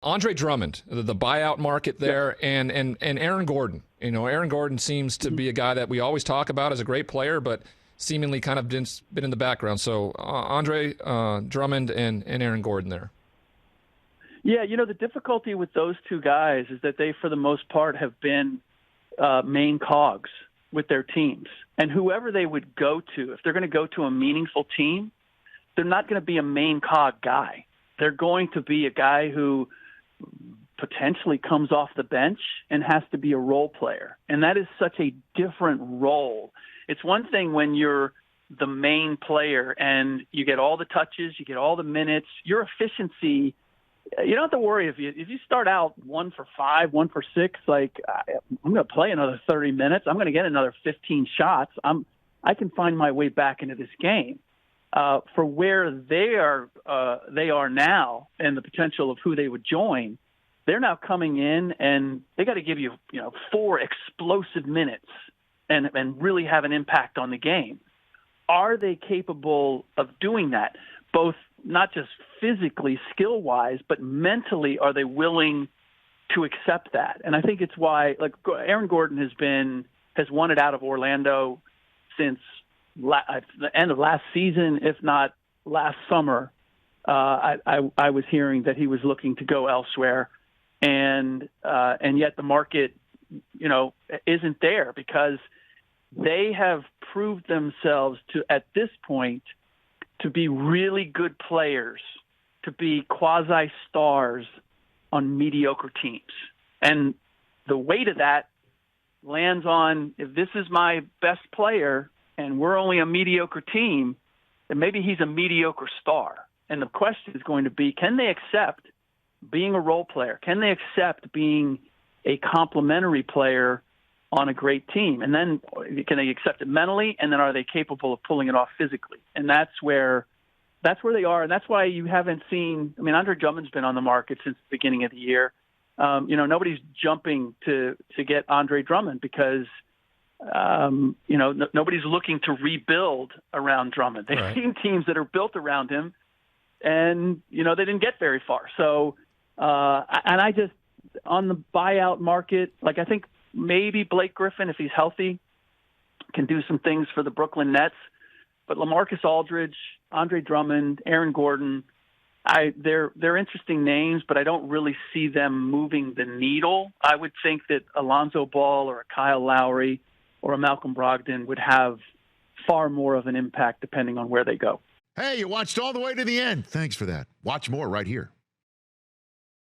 Andre Drummond, the buyout market there, and Aaron Gordon. Aaron Gordon seems to be a guy that we always talk about as a great player, but seemingly kind of been in the background. So Andre Drummond and Aaron Gordon there. Yeah, the difficulty with those two guys is that they, for the most part, have been main cogs with their teams. And whoever they would go to, if they're going to go to a meaningful team, they're not going to be a main cog guy. They're going to be a guy who potentially comes off the bench and has to be a role player. And that is such a different role. It's one thing when you're the main player and you get all the touches, you get all the minutes, your efficiency, you don't have to worry if you start out 1 for 5, 1 for 6, like I'm going to play another 30 minutes. I'm going to get another 15 shots. I can find my way back into this game. For where they are now and the potential of who they would join, they're now coming in and they got to give you 4 explosive minutes and really have an impact on the game. Are they capable of doing that? Both not just physically, skill-wise, but mentally, are they willing to accept that? And I think it's why, like, Aaron Gordon has won it out of Orlando since the end of last season, if not last summer. I was hearing that he was looking to go elsewhere, and yet the market, isn't there because they have proved themselves at this point to be really good players, to be quasi-stars on mediocre teams. And the weight of that lands on, if this is my best player and we're only a mediocre team, then maybe he's a mediocre star. And the question is going to be, can they accept being a role player? Can they accept being a complementary player on a great team? And then can they accept it mentally? And then are they capable of pulling it off physically? And that's where they are. And that's why you haven't seen, Andre Drummond's been on the market since the beginning of the year. Nobody's jumping to get Andre Drummond because, nobody's looking to rebuild around Drummond. They've seen teams that are built around him and, they didn't get very far. So, and I just, on the buyout market, like I think maybe Blake Griffin, if he's healthy, can do some things for the Brooklyn Nets. But LaMarcus Aldridge, Andre Drummond, Aaron Gordon, they're interesting names, but I don't really see them moving the needle. I would think that Alonzo Ball or a Kyle Lowry or a Malcolm Brogdon would have far more of an impact depending on where they go. Hey, you watched all the way to the end. Thanks for that. Watch more right here.